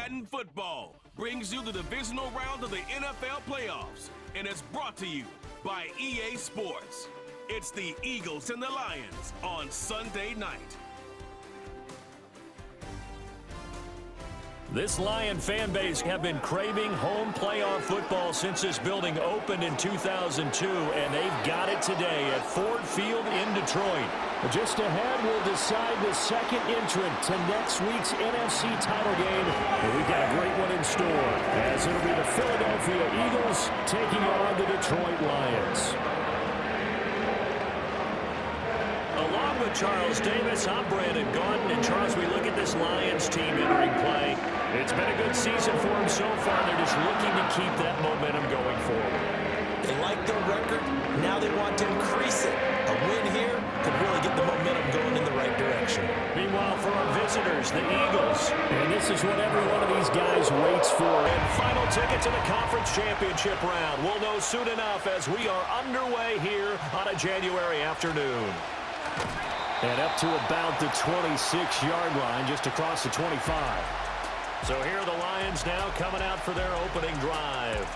Madden Football brings you the divisional round of the NFL playoffs, and it's brought to you by EA Sports. It's the Eagles and the Lions on Sunday night. This Lion fan base have been craving home playoff football since this building opened in 2002, and they've got it today at Ford Field in Detroit. Just ahead, we'll decide the second entrant to next week's NFC title game. And we've got a great one in store, as it'll be the Philadelphia Eagles taking on the Detroit Lions. Along with Charles Davis, I'm Brandon Gaudin. And Charles, we look at this Lions team entering play. It's been a good season for them so far. They're just looking to keep that momentum going forward. They like their record. Now they want to increase it. A win here could really get the momentum going in the right direction. Meanwhile, for our visitors, the Eagles. And this is what every one of these guys waits for. And final ticket to the conference championship round. We'll know soon enough as we are underway here on a January afternoon. And up to about the 26-yard line, just across the 25. So here are the Lions now coming out for their opening drive.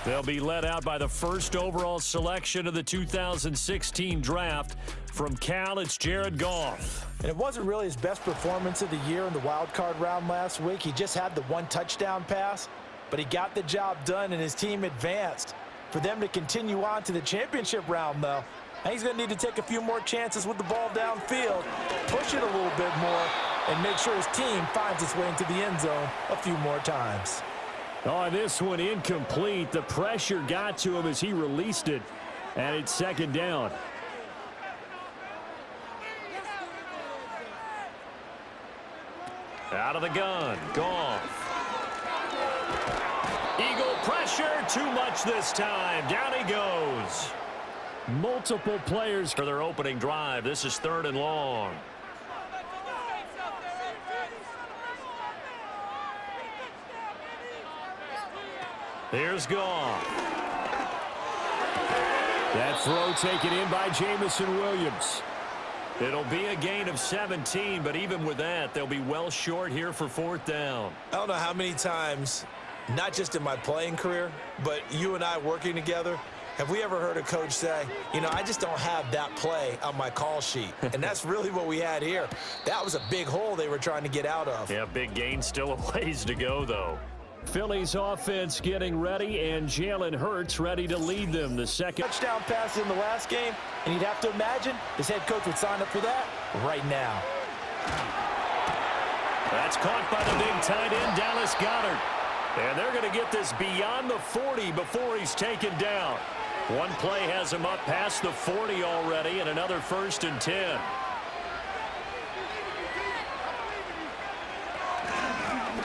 They'll be led out by the first overall selection of the 2016 draft. From Cal, it's Jared Goff. And it wasn't really his best performance of the year in the wild card round last week. He just had the one touchdown pass, but he got the job done and his team advanced. For them to continue on to the championship round, though, he's going to need to take a few more chances with the ball downfield, push it a little bit more, and make sure his team finds its way into the end zone a few more times. Oh, this one incomplete. The pressure got to him as he released it, and it's second down. Out of the gun, Goff. Eagle pressure, too much this time. Down he goes. Multiple players for their opening drive. This is 3rd and long. Here's Goff. That throw taken in by Jamison Williams. It'll be a gain of 17, but even with that, they'll be well short here for 4th down. I don't know how many times, not just in my playing career, but you and I working together, have we ever heard a coach say, you know, I just don't have that play on my call sheet? And that's really what we had here. That was a big hole they were trying to get out of. Yeah, big gain, still a ways to go, though. Philly's offense getting ready, and Jalen Hurts ready to lead them. The second touchdown pass in the last game, and you'd have to imagine his head coach would sign up for that right now. That's caught by the big tight end, Dallas Goedert. And they're going to get this beyond the 40 before he's taken down. One play has him up past the 40 already, and another 1st and 10.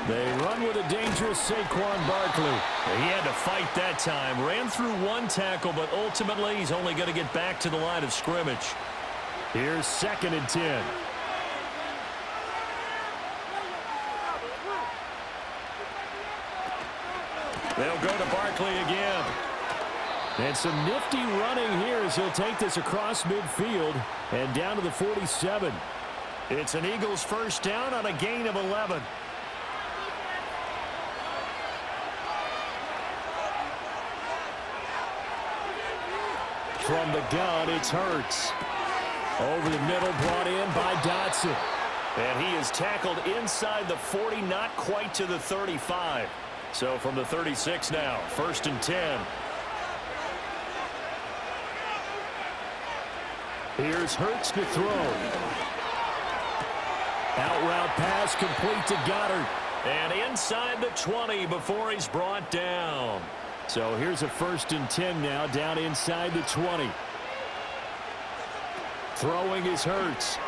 They run with a dangerous Saquon Barkley. He had to fight that time. Ran through one tackle, but ultimately he's only going to get back to the line of scrimmage. Here's 2nd and 10. They'll go to Barkley again. And some nifty running here as he'll take this across midfield and down to the 47. It's an Eagles 1st down on a gain of 11. From the gun, it's Hurts. Over the middle, brought in by Dotson. And he is tackled inside the 40, not quite to the 35. So from the 36 now, 1st and 10. Here's Hurts to throw. Out route pass complete to Goddard. And inside the 20 before he's brought down. So here's a 1st and 10 now, down inside the 20. Throwing is Hurts.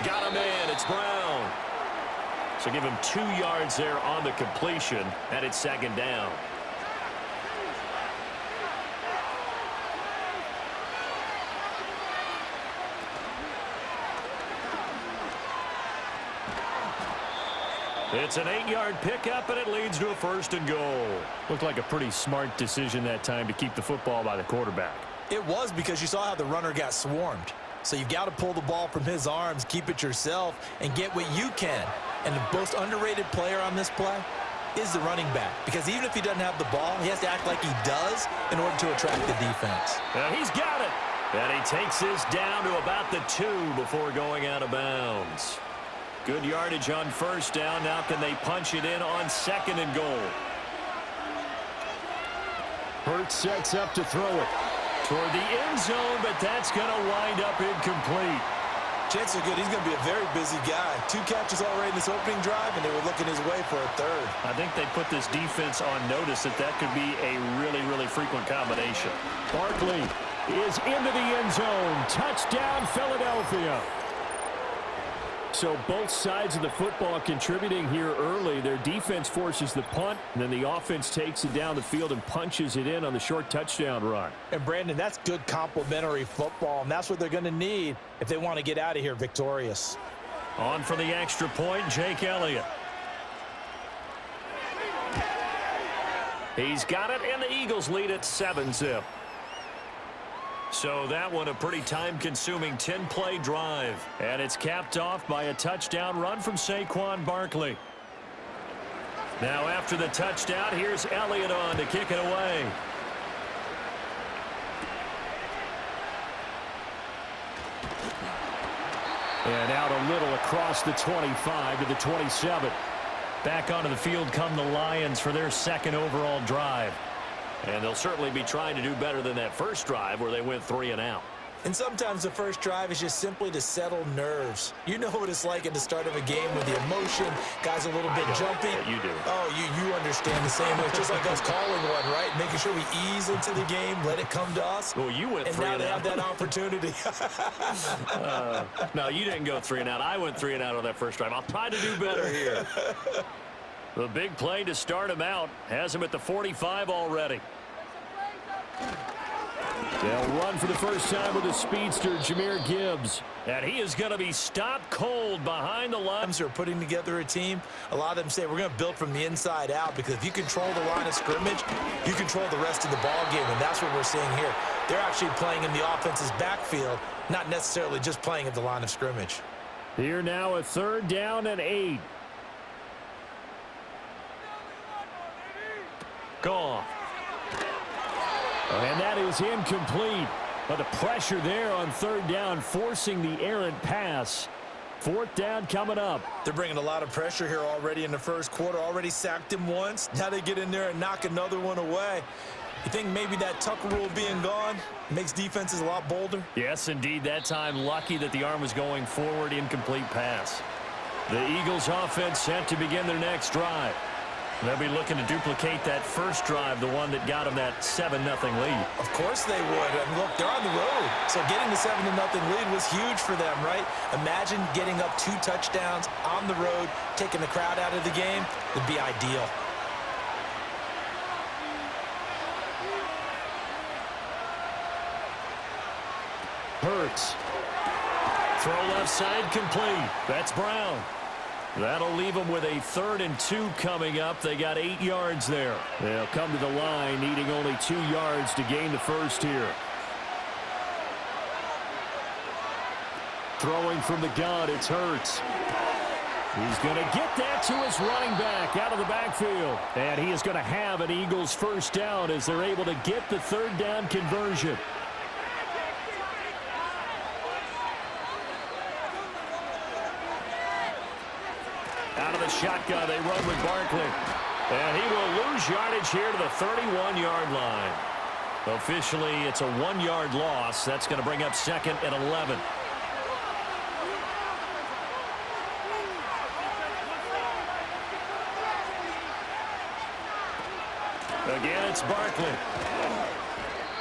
Got him in. It's Brown. So give him 2 yards there on the completion, and it's 2nd down. It's an 8-yard pickup, and it leads to a 1st and goal. Looked like a pretty smart decision that time to keep the football by the quarterback. It was, because you saw how the runner got swarmed. So you've got to pull the ball from his arms, keep it yourself, and get what you can. And the most underrated player on this play is the running back, because even if he doesn't have the ball, he has to act like he does in order to attract the defense. He's got it. And he takes this down to about the 2 before going out of bounds. Good yardage on first down. Now can they punch it in on 2nd and goal? Hurts sets up to throw it toward the end zone, but that's going to wind up incomplete. Chances are good. He's going to be a very busy guy. 2 catches already in this opening drive, and they were looking his way for a 3rd. I think they put this defense on notice that could be a really, really frequent combination. Barkley is into the end zone. Touchdown, Philadelphia. So both sides of the football contributing here early. Their defense forces the punt, and then the offense takes it down the field and punches it in on the short touchdown run. And, Brandon, that's good complementary football, and that's what they're going to need if they want to get out of here victorious. On for the extra point, Jake Elliott. He's got it, and the Eagles lead at 7-zip. So that one a pretty time-consuming 10-play drive. And it's capped off by a touchdown run from Saquon Barkley. Now after the touchdown, here's Elliott on to kick it away. And out a little across the 25 to the 27. Back onto the field come the Lions for their 2nd overall drive. And they'll certainly be trying to do better than that first drive where they went 3 and out. And sometimes the first drive is just simply to settle nerves. You know what it's like at the start of a game with the emotion. Guys a little bit jumpy. Yeah, you do. Oh, you understand the same way. It's just like us calling one, right? Making sure we ease into the game, let it come to us. Well, you went 3 and out. And now they have that opportunity. No, you didn't go 3 and out. I went 3 and out on that first drive. I'll try to do better here. The big play to start him out has him at the 45 already. They'll run for the first time with the speedster, Jahmyr Gibbs. And he is going to be stopped cold behind the line. Are putting together a team. A lot of them say we're going to build from the inside out, because if you control the line of scrimmage, you control the rest of the ball game, and that's what we're seeing here. They're actually playing in the offense's backfield, not necessarily just playing at the line of scrimmage. Here now a 3rd down and 8. Gone. And that is incomplete. But the pressure there on 3rd down, forcing the errant pass. 4th down coming up. They're bringing a lot of pressure here already in the first quarter. Already sacked him once. Now they get in there and knock another one away. You think maybe that Tucker rule being gone makes defenses a lot bolder? Yes, indeed. That time lucky that the arm was going forward. Incomplete pass. The Eagles offense set to begin their next drive. They'll be looking to duplicate that first drive, the one that got them that 7-0 lead. Of course they would. And look, they're on the road. So getting the 7-0 lead was huge for them, right? Imagine getting up 2 touchdowns on the road, taking the crowd out of the game. Would be ideal. Hurts. Throw left side complete. That's Brown. That'll leave them with a 3rd and 2 coming up. They got 8 yards there. They'll come to the line needing only 2 yards to gain the first here. Throwing from the gun, it's Hurts. He's going to get that to his running back out of the backfield. And he is going to have an Eagles first down as they're able to get the 3rd down conversion. Out of the shotgun, they run with Barkley. And he will lose yardage here to the 31-yard line. Officially, it's a 1-yard loss. That's going to bring up 2nd and 11. Again, it's Barkley.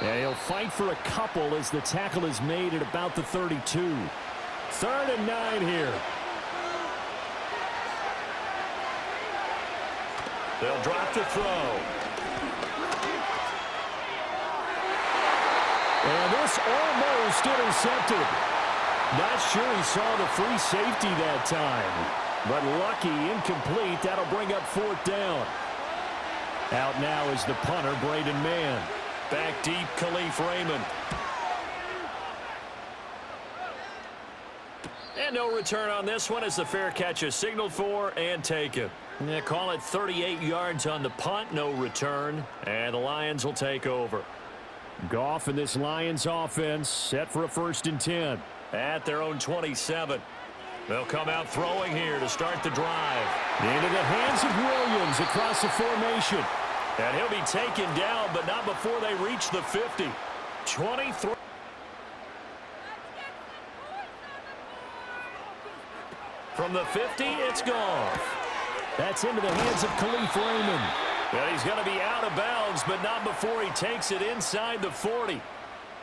And he'll fight for a couple as the tackle is made at about the 32. 3rd and 9 here. They'll drop the throw. And this almost intercepted. Not sure he saw the free safety that time. But lucky, incomplete. That'll bring up 4th down. Out now is the punter, Braden Mann. Back deep, Khalif Raymond. And no return on this one as the fair catch is signaled for and taken. Yeah, call it 38 yards on the punt, no return, and the Lions will take over. Goff and this Lions offense set for a 1st and 10 at their own 27. They'll come out throwing here to start the drive. Into the hands of Williams across the formation. And he'll be taken down, but not before they reach the 50. 23. From the 50, it's Goff. That's into the hands of Khalif Raymond. And he's going to be out of bounds, but not before he takes it inside the 40.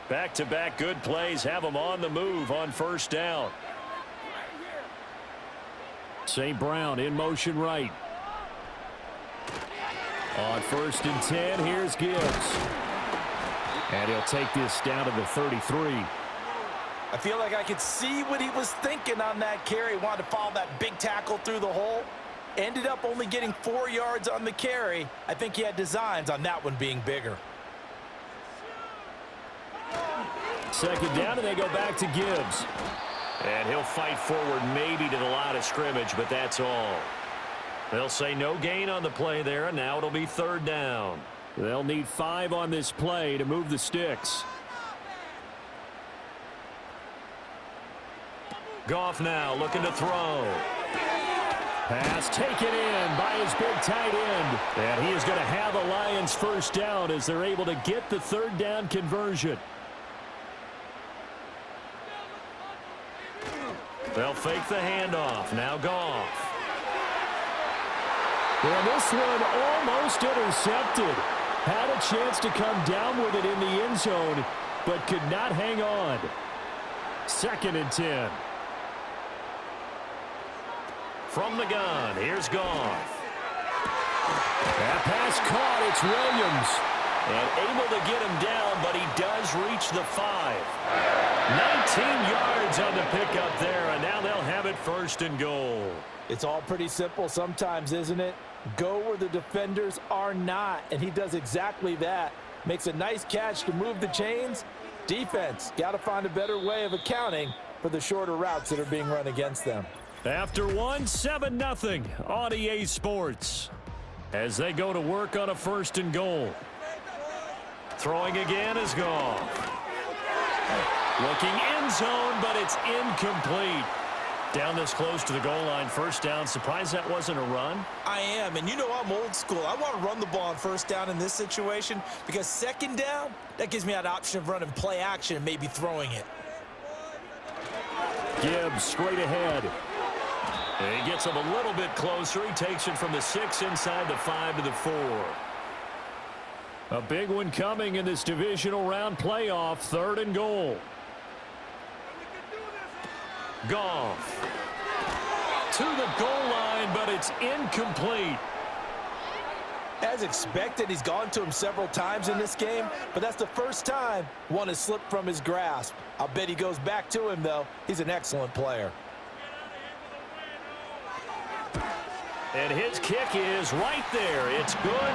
Back-to-back good plays have him on the move on 1st down. St. Brown in motion right. On 1st and 10, here's Gibbs. And he'll take this down to the 33. I feel like I could see what he was thinking on that carry. Wanted to follow that big tackle through the hole. Ended up only getting 4 yards on the carry. I think he had designs on that one being bigger. 2nd down, and they go back to Gibbs. And he'll fight forward maybe to the line of scrimmage, but that's all. They'll say no gain on the play there, and now it'll be 3rd down. They'll need 5 on this play to move the sticks. Goff now looking to throw. Pass taken in by his big tight end. And he is going to have a Lions 1st down as they're able to get the 3rd down conversion. They'll fake the handoff. Now Goff. And this one almost intercepted. Had a chance to come down with it in the end zone, but could not hang on. 2nd and 10. From the gun, here's Goff. That pass caught, it's Williams. And able to get him down, but he does reach the 5. 19 yards on the pickup there, and now they'll have it 1st and goal. It's all pretty simple sometimes, isn't it? Go where the defenders are not, and he does exactly that. Makes a nice catch to move the chains. Defense, got to find a better way of accounting for the shorter routes that are being run against them. After one, 7-0 on EA Sports as they go to work on a 1st and goal. Throwing again is Goff. Looking end zone, but it's incomplete. Down this close to the goal line, 1st down. Surprised that wasn't a run? I am, and you know I'm old school. I want to run the ball on 1st down in this situation because 2nd down, that gives me that option of running play action and maybe throwing it. Gibbs straight ahead. And he gets him a little bit closer. He takes it from the 6 inside the 5 to the 4. A big one coming in this divisional round playoff. 3rd and goal. Goff. To the goal line, but it's incomplete. As expected, he's gone to him several times in this game, but that's the 1st time one has slipped from his grasp. I'll bet he goes back to him, though. He's an excellent player. And his kick is right there. It's good.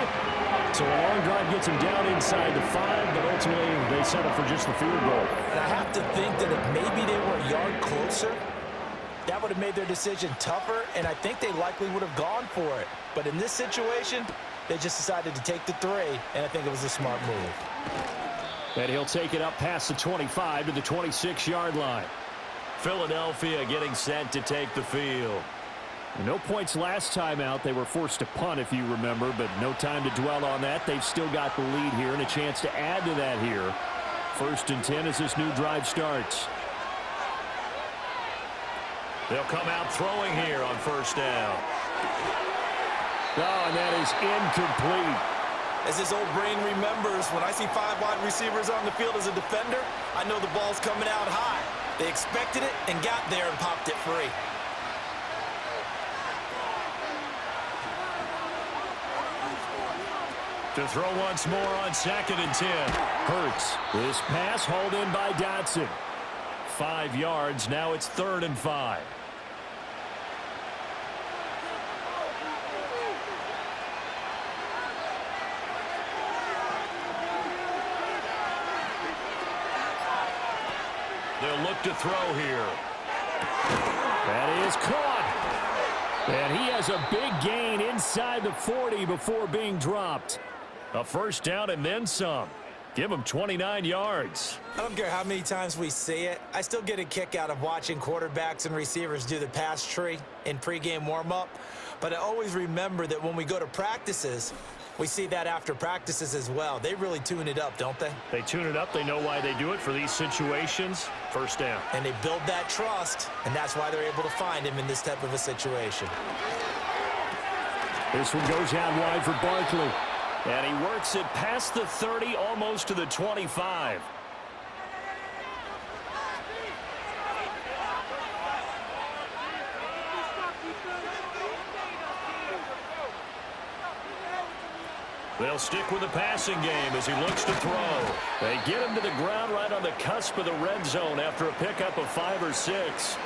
So a long drive gets him down inside the 5, but ultimately they settle for just the field goal. And I have to think that if maybe they were a yard closer, that would have made their decision tougher, and I think they likely would have gone for it. But in this situation, they just decided to take the 3, and I think it was a smart move. And he'll take it up past the 25 to the 26-yard line. Philadelphia getting set to take the field. No points last time out. They were forced to punt, if you remember, but no time to dwell on that. They've still got the lead here and a chance to add to that here. 1st and 10 as this new drive starts. They'll come out throwing here on 1st down. Oh, and that is incomplete. As his old brain remembers, when I see 5 wide receivers on the field as a defender, I know the ball's coming out high. They expected it and got there and popped it free. To throw once more on 2nd and 10. Hurts. This pass hauled in by Dotson. 5 yards. Now it's 3rd and 5. They'll look to throw here. That is caught. And he has a big gain inside the 40 before being dropped. A first down and then some. Give him 29 yards. I don't care how many times we see it. I still get a kick out of watching quarterbacks and receivers do the pass tree in pregame warm-up. But I always remember that when we go to practices, we see that after practices as well. They really tune it up, don't they? They tune it up. They know why they do it for these situations. First down. And they build that trust, and that's why they're able to find him in this type of a situation. This one goes out wide for Barkley. And he works it past the 30, almost to the 25. They'll stick with the passing game as he looks to throw. They get him to the ground right on the cusp of the red zone after a pickup of 5 or 6.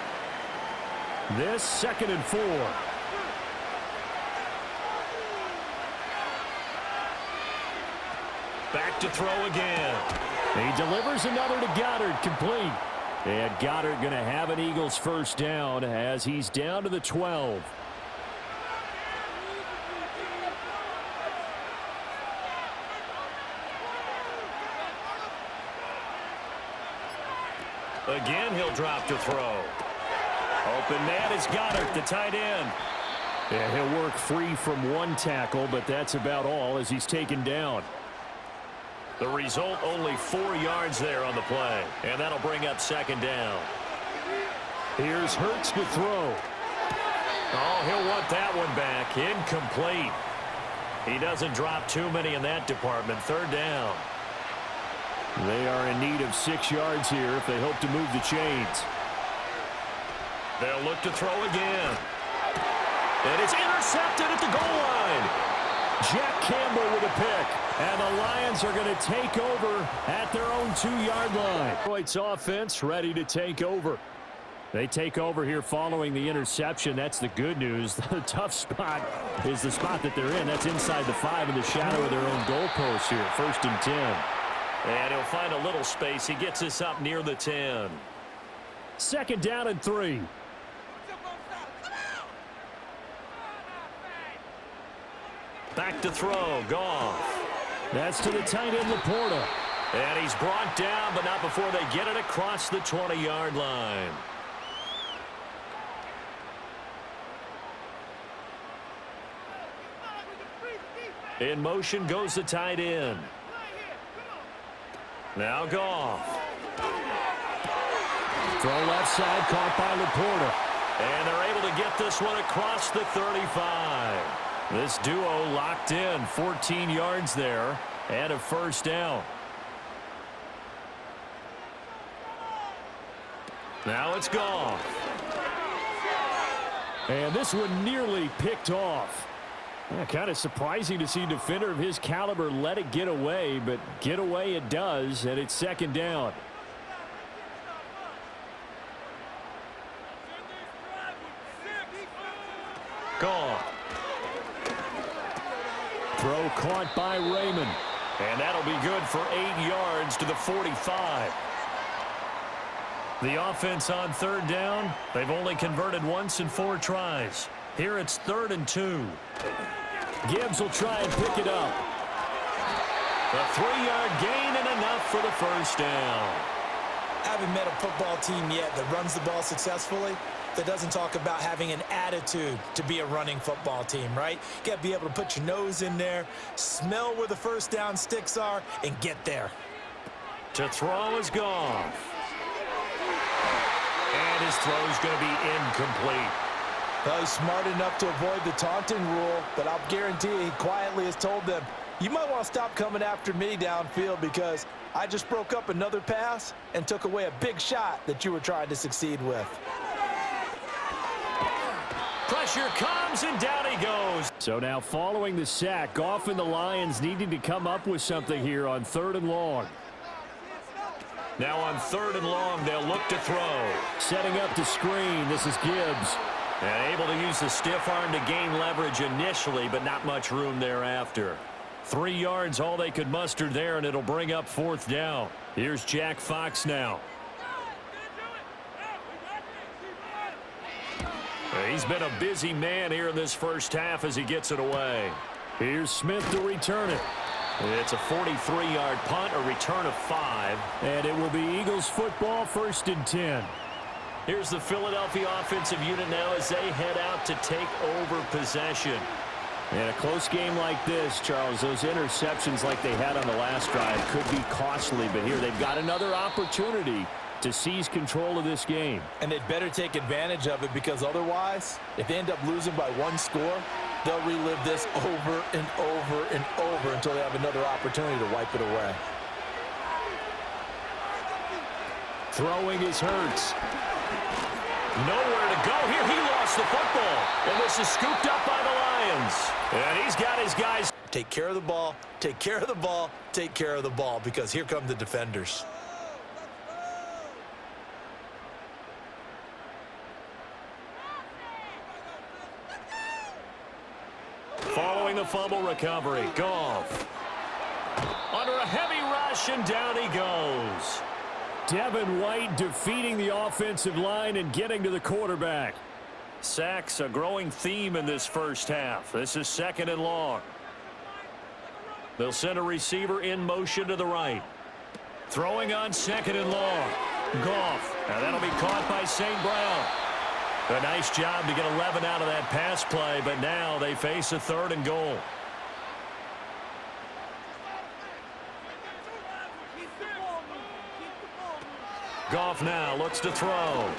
This 2nd and 4. Back to throw again. He delivers another to Goddard, complete. And Goddard going to have an Eagles first down as he's down to the 12. Again, he'll drop to throw. Open man is Goddard, the tight end. And he'll work free from one tackle, but that's about all as he's taken down. The result, only 4 yards there on the play. And that'll bring up 2nd down. Here's Hurts to throw. Oh, he'll want that one back. Incomplete. He doesn't drop too many in that department. 3rd down. They are in need of 6 yards here if they hope to move the chains. They'll look to throw again. And it's intercepted at the goal line. Jack Campbell with a pick. And the Lions are going to take over at their own 2-yard line. Detroit's offense ready to take over. They take over here following the interception. That's the good news. The tough spot is the spot that they're in. That's inside the 5 in the shadow of their own goalpost here. 1st and 10. And he'll find a little space. He gets this up near the 10. 2nd down and 3. Back to throw. Goff. That's to the tight end, Laporta. And he's brought down, but not before they get it across the 20-yard line. In motion goes the tight end. Now Goff. Throw left side, caught by Laporta. And they're able to get this one across the 35. This duo locked in, 14 yards there, and a first down. Now it's Goff. And this one nearly picked off. Yeah, kind of surprising to see a defender of his caliber let it get away, but get away it does, and it's 2nd down. Goff. Throw caught by Raymond. And that'll be good for 8 yards to the 45. The offense on 3rd down, they've only converted once in 4 tries. Here it's 3rd and 2. Gibbs will try and pick it up. A 3-yard gain and enough for the first down. I haven't met a football team yet that runs the ball successfully that doesn't talk about having an attitude to be a running football team, right? You got to be able to put your nose in there, smell where the first down sticks are, and get there. To throw is Goff. And his throw's going to be incomplete. Well, he's smart enough to avoid the taunting rule, but I'll guarantee he quietly has told them, you might want to stop coming after me downfield because I just broke up another pass and took away a big shot that you were trying to succeed with. Pressure comes, and down he goes. So now following the sack, Goff and the Lions needing to come up with something here on 3rd and long. Now on 3rd and long, they'll look to throw. Setting up to screen, this is Gibbs. And able to use the stiff arm to gain leverage initially, but not much room thereafter. 3 yards, all they could muster there, and it'll bring up 4th down. Here's Jack Fox now. He's been a busy man here in this first half as he gets it away. Here's Smith to return it. It's a 43-yard punt, a return of 5. And it will be Eagles football, 1st and 10. Here's the Philadelphia offensive unit now as they head out to take over possession. In a close game like this, Charles, those interceptions like they had on the last drive could be costly. But here they've got another opportunity to seize control of this game. And they'd better take advantage of it, because otherwise, if they end up losing by 1 score, they'll relive this over and over and over until they have another opportunity to wipe it away. Throwing is Hurts. Nowhere to go here. He lost the football. And this is scooped up by the Lions. And he's got his guys. Take care of the ball, take care of the ball, take care of the ball, because here come the defenders. Following the fumble recovery, Goff. Under a heavy rush, and down he goes. Devin White defeating the offensive line and getting to the quarterback. Sacks, a growing theme in this first half. This is 2nd and long. They'll send a receiver in motion to the right. Throwing on 2nd and long. Goff. Now that'll be caught by St. Brown. A nice job to get 11 out of that pass play, but now they face a 3rd and goal. Goff now looks to throw.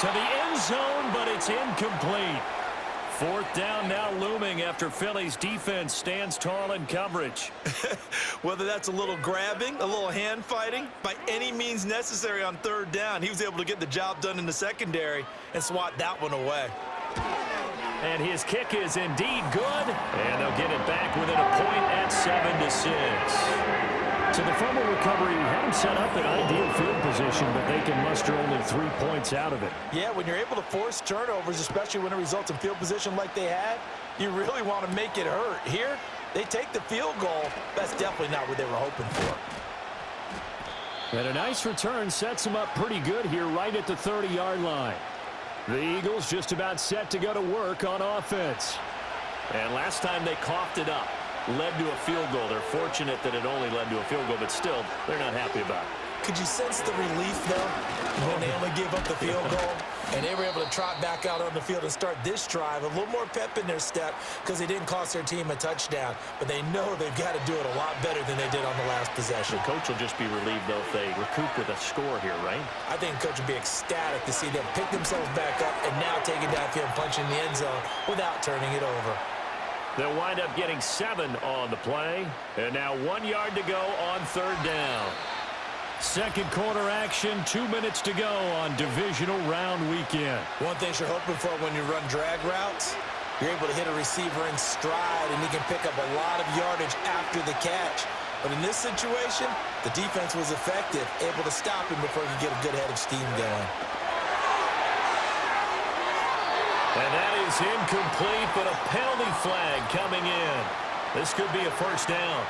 To the end zone, but it's incomplete. 4th down now looming after Philly's defense stands tall in coverage. Whether that's a little grabbing, a little hand fighting, by any means necessary on 3rd down, he was able to get the job done in the secondary and swat that one away. And his kick is indeed good, and they'll get it back within a point at 7-6. So the fumble recovery had him set up in ideal field position, but they can muster only 3 points out of it. Yeah, when you're able to force turnovers, especially when it results in field position like they had, you really want to make it hurt. Here, they take the field goal. That's definitely not what they were hoping for. And a nice return sets them up pretty good here right at the 30-yard line. The Eagles just about set to go to work on offense. And last time they coughed it up. Led to a field goal. They're fortunate that it only led to a field goal, but still, they're not happy about it. Could you sense the relief, though, when they only gave up the field goal? And they were able to trot back out on the field and start this drive. A little more pep in their step because they didn't cost their team a touchdown. But they know they've got to do it a lot better than they did on the last possession. The coach will just be relieved, though, if they recoup with a score here, right? I think the coach would be ecstatic to see them pick themselves back up and now take it downfield and punch in the end zone without turning it over. They'll wind up getting 7 on the play. And now 1 yard to go on 3rd down. Second quarter action, 2 minutes to go on divisional round weekend. One thing you're hoping for when you run drag routes, you're able to hit a receiver in stride and he can pick up a lot of yardage after the catch. But in this situation, the defense was effective, able to stop him before he could get a good head of steam going. And that is incomplete, but a penalty flag coming in. This could be a 1st down.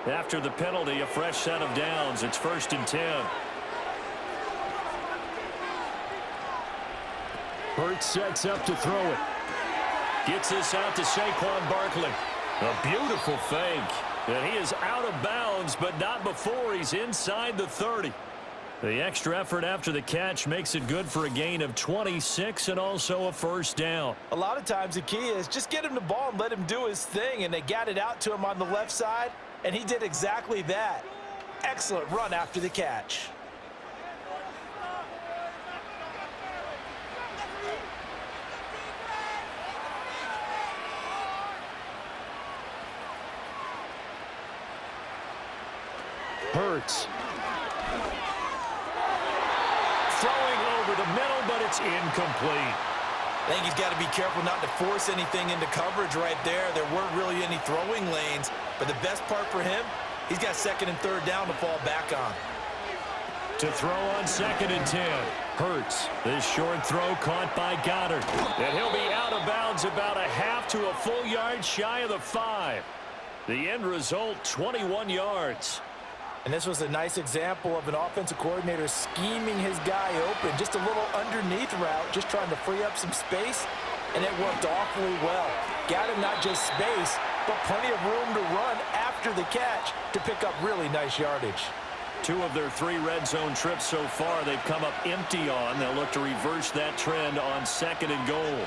After the penalty, a fresh set of downs. It's 1st and 10. Hurts sets up to throw it. Gets this out to Saquon Barkley. A beautiful fake. And he is out of bounds, but not before he's inside the 30. The extra effort after the catch makes it good for a gain of 26 and also a 1st down. A lot of times the key is just get him the ball and let him do his thing, and they got it out to him on the left side, and he did exactly that. Excellent run after the catch. Hurts. Throwing over the middle, but it's incomplete. I think he's got to be careful not to force anything into coverage right there. There weren't really any throwing lanes, but the best part for him, he's got 2nd and 3rd down to fall back on. To throw on 2nd and 10. Hurts. This short throw caught by Goddard. And he'll be out of bounds about a half to a full yard shy of the 5. The end result, 21 yards. And this was a nice example of an offensive coordinator scheming his guy open. Just a little underneath route, just trying to free up some space, and it worked awfully well. Got him not just space, but plenty of room to run after the catch to pick up really nice yardage. 2 of their 3 red zone trips so far they've come up empty on. They'll look to reverse that trend on 2nd and goal.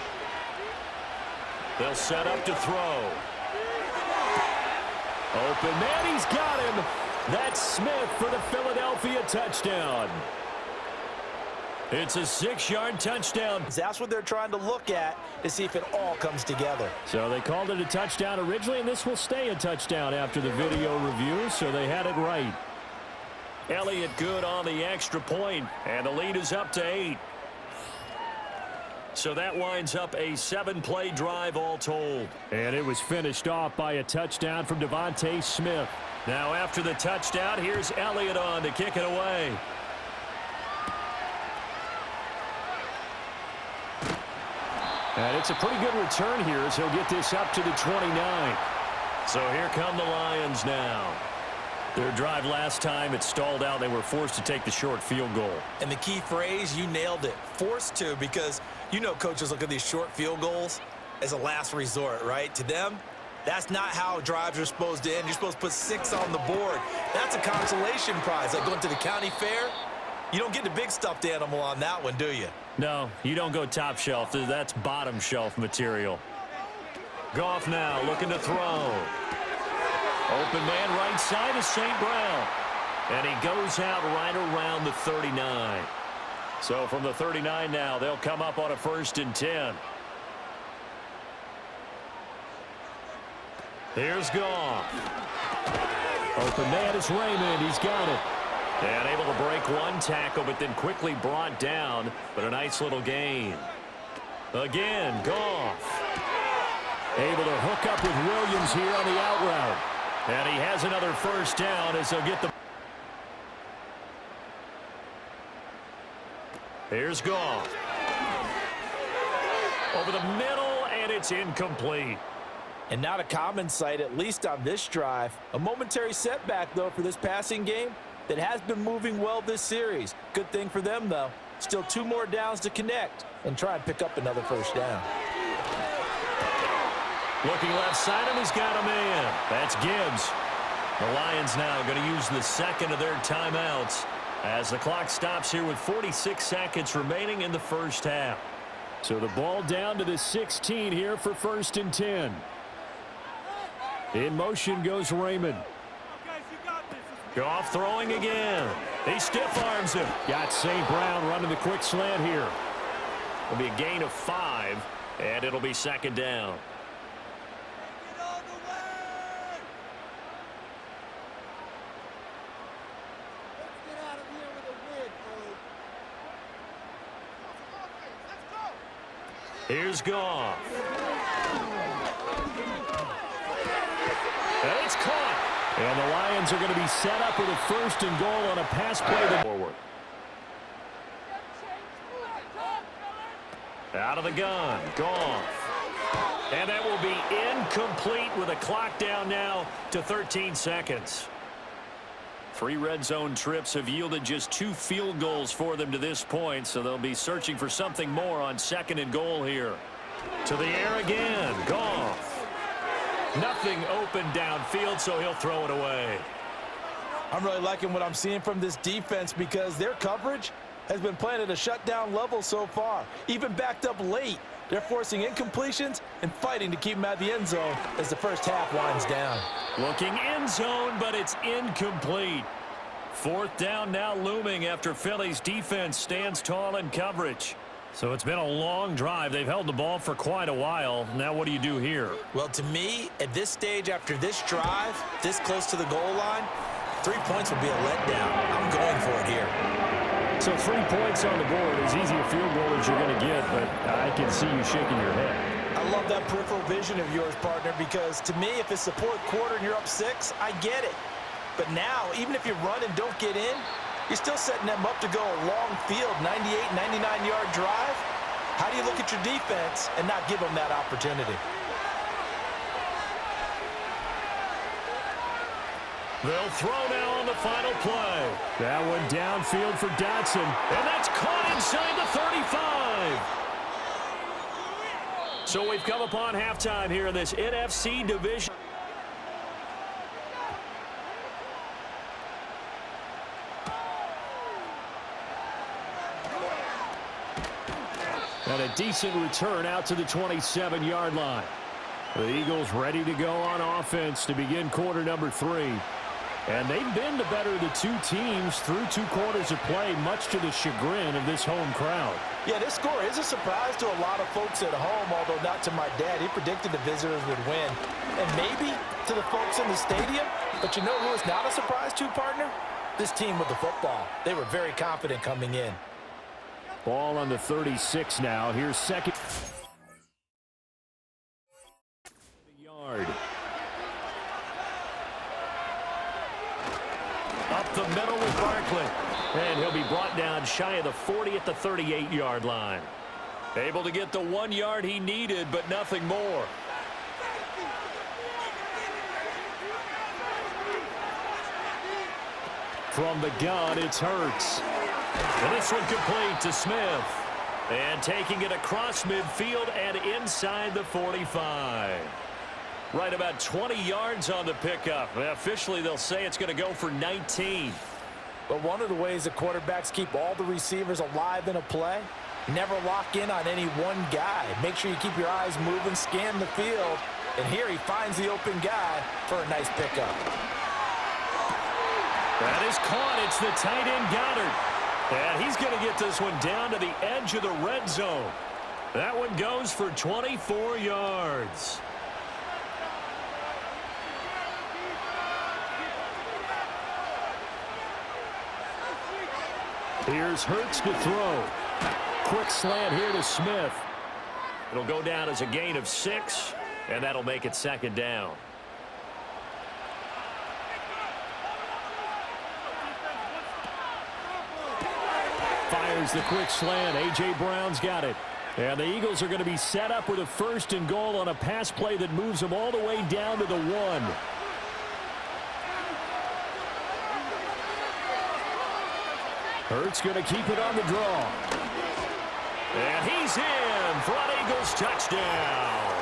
They'll set up to throw. Open man, he's got him. That's Smith for the Philadelphia touchdown. It's a 6-yard touchdown. That's what they're trying to look at to see if it all comes together. So they called it a touchdown originally, and this will stay a touchdown after the video review, so they had it right. Elliott good on the extra point, and the lead is up to 8. So that winds up a 7-play drive all told. And it was finished off by a touchdown from Devontae Smith. Now after the touchdown, here's Elliott on to kick it away. And it's a pretty good return here as he'll get this up to the 29. So here come the Lions now. Their drive last time, it stalled out. They were forced to take the short field goal. And the key phrase, you nailed it, forced to, because you know coaches look at these short field goals as a last resort, right? To them, that's not how drives are supposed to end. You're supposed to put 6 on the board. That's a consolation prize. Like going to the county fair, you don't get the big stuffed animal on that one, do you? No, you don't go top shelf. That's bottom shelf material. Goff now looking to throw. Open man right side is St. Brown. And he goes out right around the 39. So from the 39 now, they'll come up on a 1st and 10. Here's Goff. Open man is Raymond. He's got it. And able to break 1 tackle, but then quickly brought down. But a nice little gain. Again, Goff. Able to hook up with Williams here on the out route. And he has another 1st down as they'll get the... Here's Goff. Over the middle, and it's incomplete. And not a common sight, at least on this drive. A momentary setback, though, for this passing game that has been moving well this series. Good thing for them, though. Still 2 more downs to connect and try and pick up another 1st down. Looking left side, and he's got a man. That's Gibbs. The Lions now going to use the 2nd of their timeouts as the clock stops here with 46 seconds remaining in the 1st half. So the ball down to the 16 here for 1st and 10. In motion goes Raymond. Goff throwing again. He stiff arms him. Got St. Brown running the quick slant here. It'll be a gain of 5, and it'll be 2nd down. Here's Goff. And it's caught. And the Lions are going to be set up with a 1st and goal on a pass play forward. Out of the gun, Goff. And that will be incomplete with a clock down now to 13 seconds. 3 red zone trips have yielded just 2 field goals for them to this point, so they'll be searching for something more on 2nd and goal here. To the air again, Goff. Nothing open downfield, so he'll throw it away. I'm really liking what I'm seeing from this defense because their coverage has been playing at a shutdown level so far. Even backed up late, they're forcing incompletions and fighting to keep them out of the end zone as the 1st half winds down. Looking end zone, but it's incomplete. 4th down now looming after Philly's defense stands tall in coverage. So it's been a long drive. They've held the ball for quite a while. Now what do you do here? Well, to me, at this stage after this drive, this close to the goal line, 3 points would be a letdown. I'm going for it here. So 3 points on the board, as easy a field goal as you're going to get, but I can see you shaking your head. I love that peripheral vision of yours, partner, because to me, if it's the 4th quarter and you're up 6, I get it. But now, even if you run and don't get in, you're still setting them up to go a long field, 98, 99-yard drive. How do you look at your defense and not give them that opportunity? They'll throw now on the final play. That one downfield for Dotson, and that's caught inside the 35. So we've come upon halftime here in this NFC division. And a decent return out to the 27-yard line. The Eagles ready to go on offense to begin quarter number 3. And they've been the better of the two teams through 2 quarters of play, much to the chagrin of this home crowd. Yeah, this score is a surprise to a lot of folks at home, although not to my dad. He predicted the visitors would win. And maybe to the folks in the stadium. But you know who is not a surprise to, partner? This team with the football. They were very confident coming in. Ball on the 36 now. Here's second. Yard. Up the middle with Barkley. And he'll be brought down shy of the 40 at the 38-yard line. Able to get the 1 yard he needed, but nothing more. From the gun, it's Hurts. And this one complete to Smith. And taking it across midfield and inside the 45. Right about 20 yards on the pickup. Officially, they'll say it's going to go for 19. But one of the ways that quarterbacks keep all the receivers alive in a play, never lock in on any one guy. Make sure you keep your eyes moving, scan the field. And here he finds the open guy for a nice pickup. That is caught. It's the tight end Goddard. And he's going to get this one down to the edge of the red zone. That one goes for 24 yards. Here's Hurts to throw. Quick slant here to Smith. It'll go down as a gain of 6, and that'll make it second down. Fires the quick slant. A.J. Brown's got it. And the Eagles are going to be set up with a 1st and goal on a pass play that moves them all the way down to the 1. Hurts going to keep it on the draw. And he's in for an Eagles touchdown.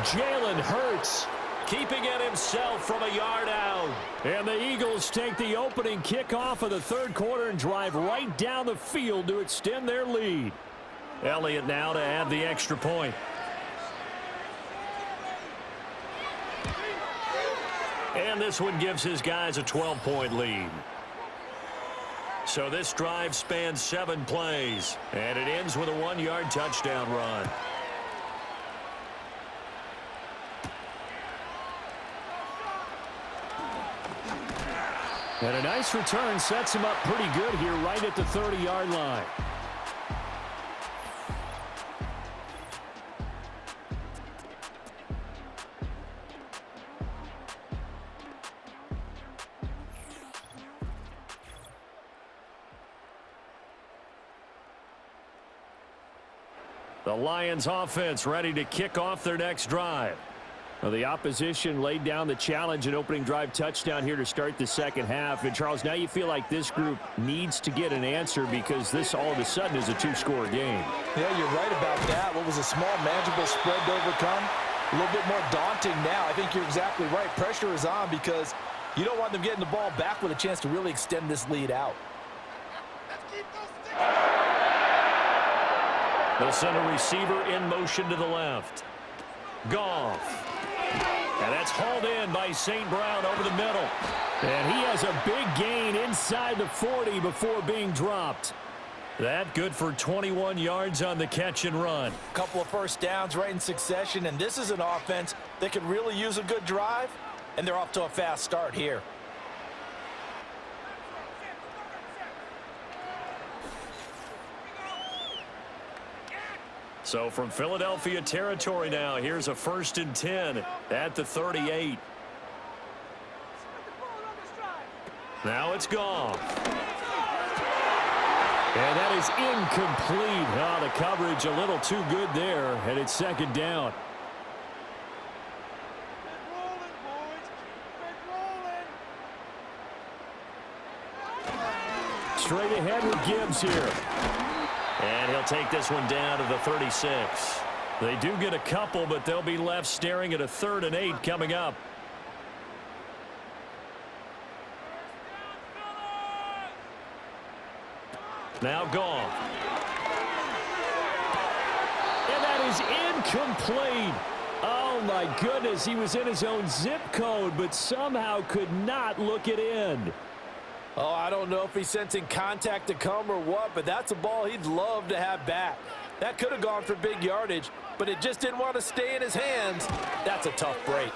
Jalen Hurts keeping it himself from a yard out. And the Eagles take the opening kickoff of the 3rd quarter and drive right down the field to extend their lead. Elliott now to add the extra point. And this one gives his guys a 12-point lead. So this drive spans 7 plays, and it ends with a 1-yard touchdown run. And a nice return sets him up pretty good here right at the 30-yard line. The Lions offense ready to kick off their next drive. Well, the opposition laid down the challenge and opening drive touchdown here to start the second half. And, Charles, now you feel like this group needs to get an answer because this all of a sudden is a 2-score game. Yeah, you're right about that. What was a small, manageable spread to overcome? A little bit more daunting now. I think you're exactly right. Pressure is on because you don't want them getting the ball back with a chance to really extend this lead out. They'll send a receiver in motion to the left. Goff. And that's hauled in by St. Brown over the middle. And he has a big gain inside the 40 before being dropped. That good for 21 yards on the catch and run. A couple of first downs right in succession, and this is an offense that could really use a good drive, and they're off to a fast start here. So from Philadelphia territory now, here's a 1st and 10 at the 38. Now it's Goff. And that is incomplete. Oh, the coverage a little too good there, and it's second down. straight ahead with Gibbs here. And he'll take this one down to the 36. They do get a couple, but they'll be left staring at a 3rd and 8 coming up. Now Goff. And that is incomplete. Oh, my goodness. He was in his own zip code, but somehow could not look it in. Oh, I don't know if he's sensing contact to come or what, but that's a ball he'd love to have back. That could have gone for big yardage, but it just didn't want to stay in his hands. That's a tough break.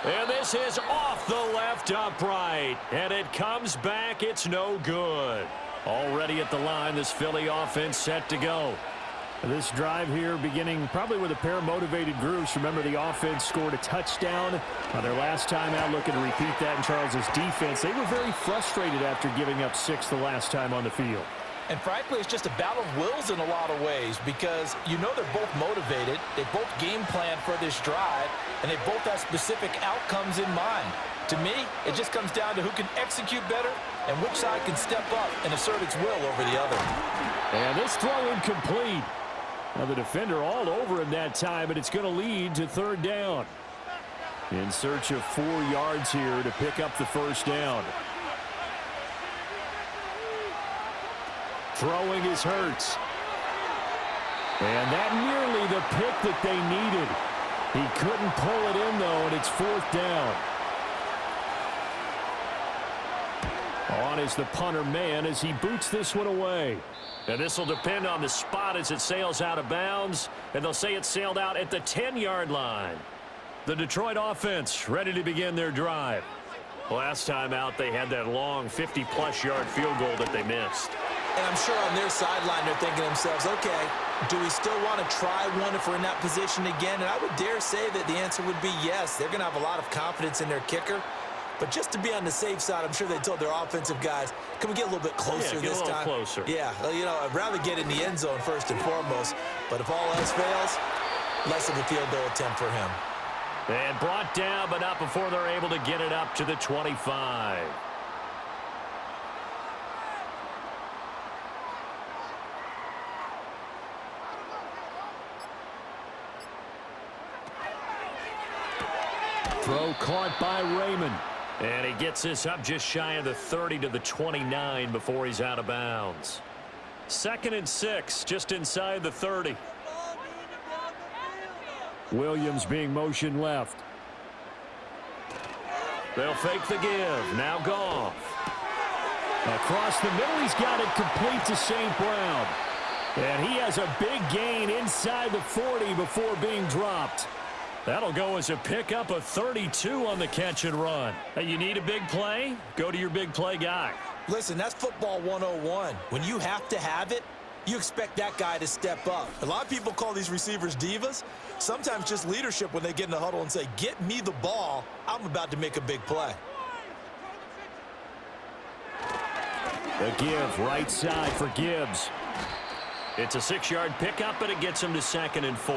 And this is off the left upright. And it comes back. It's no good. Already at the line, this Philly offense set to go. This drive here beginning probably with a pair of motivated groups. Remember, the offense scored a touchdown on their last time out. Looking to repeat that in Charles's defense. They were very frustrated after giving up 6 the last time on the field. And frankly, it's just a battle of wills in a lot of ways because you know they're both motivated. They both game plan for this drive, and they both have specific outcomes in mind. To me, it just comes down to who can execute better and which side can step up and assert its will over the other. And this throw incomplete. Now the defender all over him that time, but it's going to lead to 3rd down. In search of 4 yards here to pick up the 1st down. Throwing is Hurts. And that nearly the pick that they needed. He couldn't pull it in, though, and it's 4th down. On is the punter man as he boots this one away. And this will depend on the spot as it sails out of bounds. And they'll say it sailed out at the 10-yard line. The Detroit offense ready to begin their drive. Last time out, they had that long 50-plus yard field goal that they missed. And I'm sure on their sideline they're thinking to themselves, okay, do we still want to try one if we're in that position again? And I would dare say that the answer would be yes. They're going to have a lot of confidence in their kicker. But just to be on the safe side, I'm sure they told their offensive guys, can we get a little bit closer this time? Get a little closer. Yeah, you know, I'd rather get in the end zone first and foremost. But if all else fails, less of a field goal attempt for him. And brought down, but not before they're able to get it up to the 25. Throw caught by Raymond. And he gets this up just shy of the 30 to the 29 before he's out of bounds. 2nd and 6, just inside the 30. Williams being motion left. They'll fake the give. Now Goff. Across the middle, he's got it complete to St. Brown. And he has a big gain inside the 40 before being dropped. That'll go as a pickup of 32 on the catch and run. Hey, you need a big play? Go to your big play guy. Listen, that's football 101. When you have to have it, you expect that guy to step up. A lot of people call these receivers divas. Sometimes just leadership when they get in the huddle and say, get me the ball. I'm about to make a big play. The give right side for Gibbs. It's a 6-yard pickup, and it gets him to 2nd and 4.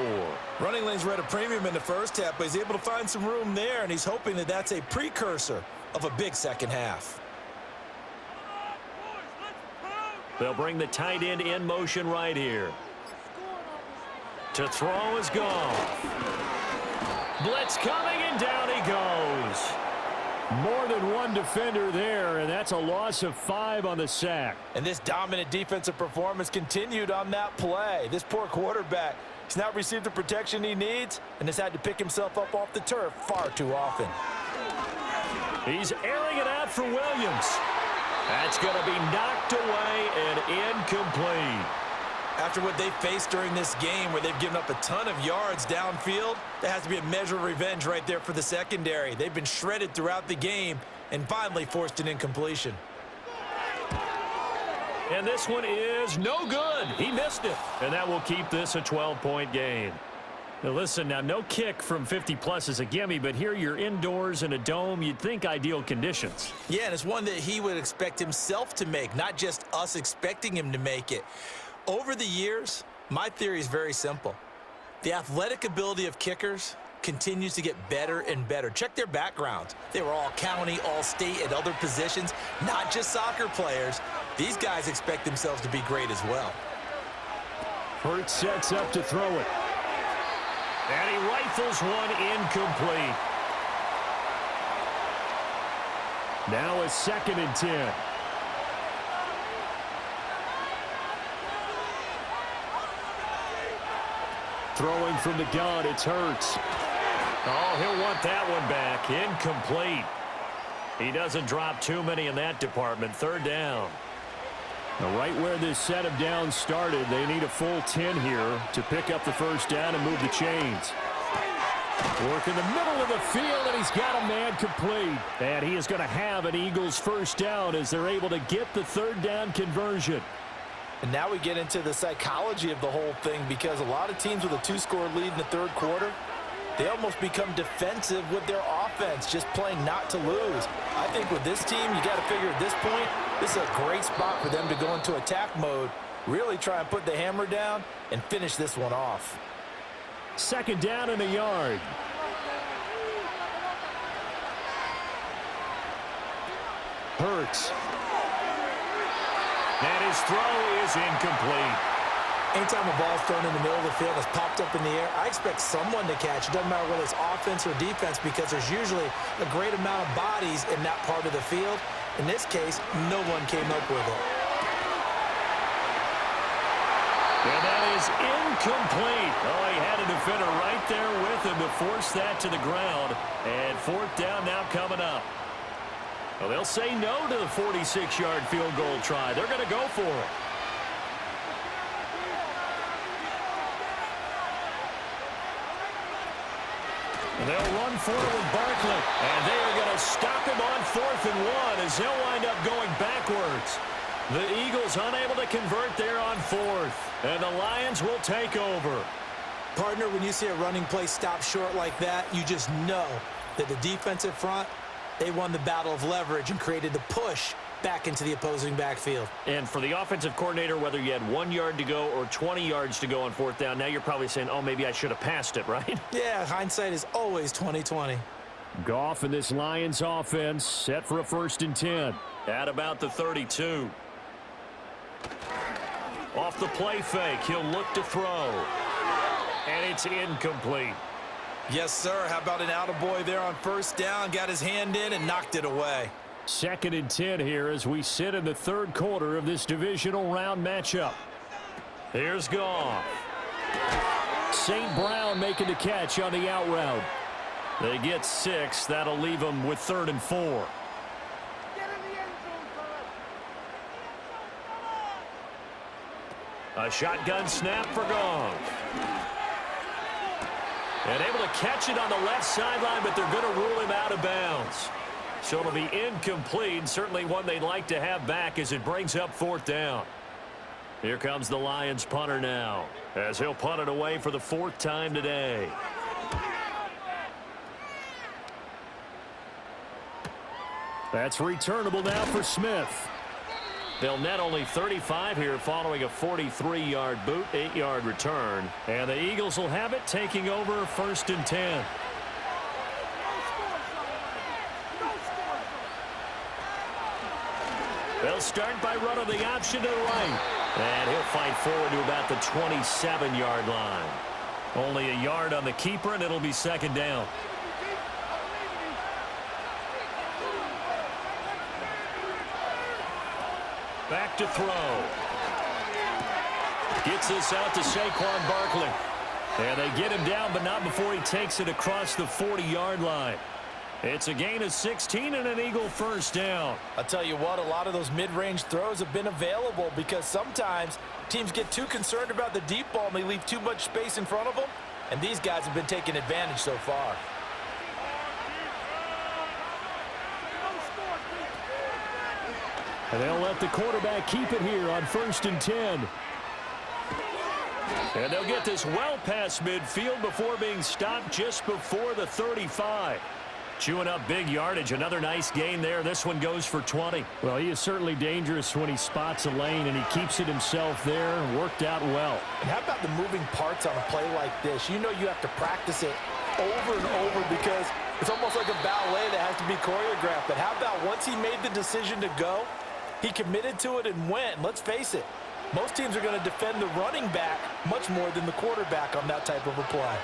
Running lanes were at a premium in the first half, but he's able to find some room there, and he's hoping that that's a precursor of a big second half. They'll bring the tight end in motion right here. To throw is Goff. Blitz coming, and down he goes. More than one defender there, and that's a loss of 5 on the sack. And this dominant defensive performance continued on that play. This poor quarterback has not received the protection he needs and has had to pick himself up off the turf far too often. He's airing it out for Williams. That's going to be knocked away and incomplete. After what they faced during this game where they've given up a ton of yards downfield, there has to be a measure of revenge right there for the secondary. They've been shredded throughout the game and finally forced an incompletion. And this one is no good. He missed it. And that will keep this a 12-point game. Now listen, now no kick from 50-plus is a gimme, but here you're indoors in a dome. You'd think ideal conditions. Yeah, and it's one that he would expect himself to make, not just us expecting him to make it. Over the years, my theory is very simple. The athletic ability of kickers continues to get better and better. Check their backgrounds. They were all county, all state, at other positions, not just soccer players. These guys expect themselves to be great as well. Hurts sets up to throw it. And he rifles one incomplete. Now a 2nd and 10. Throwing from the gun, it's Hurts. Oh, he'll want that one back. Incomplete. He doesn't drop too many in that department. 3rd down. Now, right where this set of downs started, they need a full 10 here to pick up the 1st down and move the chains. Work in the middle of the field, and he's got a man complete. And he is going to have an Eagles 1st down as they're able to get the 3rd down conversion. And now we get into the psychology of the whole thing, because a lot of teams with a 2-score lead in the 3rd quarter, they almost become defensive with their offense, just playing not to lose. I think with this team, you got to figure at this point, this is a great spot for them to go into attack mode, really try and put the hammer down and finish this one off. 2nd down and a yard. Hurts. And his throw is incomplete. Anytime a ball's thrown in the middle of the field, it's popped up in the air, I expect someone to catch. It doesn't matter whether it's offense or defense, because there's usually a great amount of bodies in that part of the field. In this case, no one came up with it. And that is incomplete. Oh, he had a defender right there with him to force that to the ground. And 4th down now coming up. Well, they'll say no to the 46-yard field goal try. They're going to go for it. And they'll run for it with Barkley. And they are going to stop him on 4th and 1 as they'll wind up going backwards. The Eagles unable to convert there on 4th. And the Lions will take over. Partner, when you see a running play stop short like that, you just know that the defensive front, they won the battle of leverage and created the push back into the opposing backfield. And for the offensive coordinator, whether you had 1 yard to go or 20 yards to go on 4th down, now you're probably saying, oh, maybe I should have passed it, right? Yeah, hindsight is always 20/20. Goff and this Lions offense set for a 1st and 10. At about the 32. Off the play fake, he'll look to throw. And it's incomplete. Yes, sir. How about an attaboy there on 1st down? Got his hand in and knocked it away. 2nd and 10 here as we sit in the 3rd quarter of this divisional round matchup. Here's Goff. St. Brown making the catch on the out route. They get 6. That'll leave them with 3rd and 4. A shotgun snap for Goff. And able to catch it on the left sideline, but they're going to rule him out of bounds. So it'll be incomplete, certainly one they'd like to have back as it brings up 4th down. Here comes the Lions punter now, as he'll punt it away for the 4th time today. That's returnable now for Smith. They'll net only 35 here following a 43-yard boot, 8-yard return. And the Eagles will have it taking over 1st and 10. They'll start by running the option to the right. And he'll fight forward to about the 27-yard line. Only a yard on the keeper, and it'll be 2nd down. Back to throw. Gets this out to Saquon Barkley. And they get him down, but not before he takes it across the 40-yard line. It's a gain of 16 and an Eagle 1st down. I'll tell you what, a lot of those mid-range throws have been available because sometimes teams get too concerned about the deep ball and they leave too much space in front of them. And these guys have been taking advantage so far. And they'll let the quarterback keep it here on 1st and 10. And they'll get this well past midfield before being stopped just before the 35. Chewing up big yardage. Another nice gain there. This one goes for 20. Well, he is certainly dangerous when he spots a lane, and he keeps it himself there. Worked out well. And how about the moving parts on a play like this? You know you have to practice it over and over because it's almost like a ballet that has to be choreographed. But how about once he made the decision to go, he committed to it and went. And let's face it, most teams are going to defend the running back much more than the quarterback on that type of a play.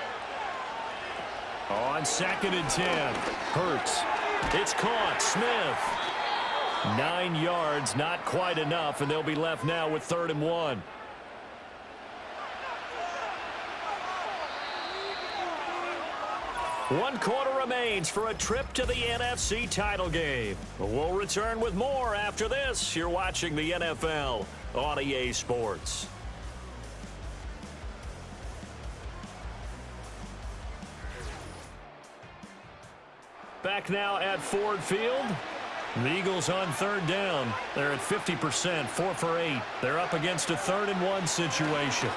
On 2nd and 10, Hurts. It's caught. Smith. 9 yards, not quite enough, and they'll be left now with 3rd and 1. One quarter remains for a trip to the NFC title game. We'll return with more after this. You're watching the NFL on EA Sports. Back now at Ford Field. The Eagles on 3rd down. They're at 50%, 4 for 8. They're up against a 3rd and 1 situation.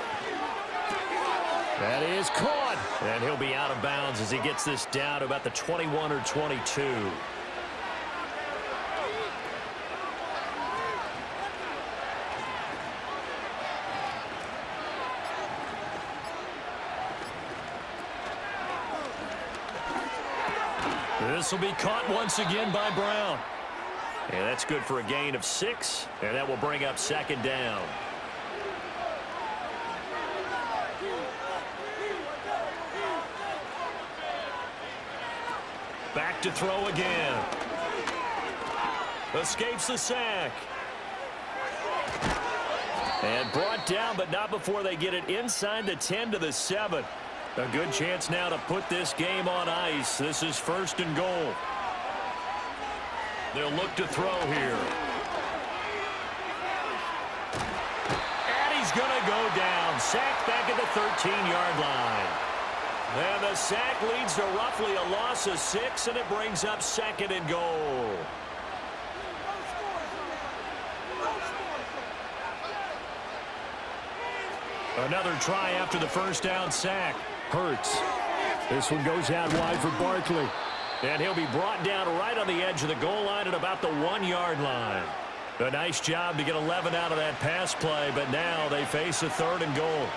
That is caught. And he'll be out of bounds as he gets this down to about the 21 or 22. This will be caught once again by Brown. And that's good for a gain of 6, and that will bring up 2nd down. Back to throw again. Escapes the sack. And brought down, but not before they get it inside the 10 to the 7. A good chance now to put this game on ice. This is 1st and goal. They'll look to throw here. And he's going to go down. Sacked back at the 13-yard line. And the sack leads to roughly a loss of 6, and it brings up 2nd and goal. Another try after the 1st down sack. Hurts. This one goes out wide for Barkley. And he'll be brought down right on the edge of the goal line at about the 1-yard line. A nice job to get 11 out of that pass play, but now they face a 3rd and goal.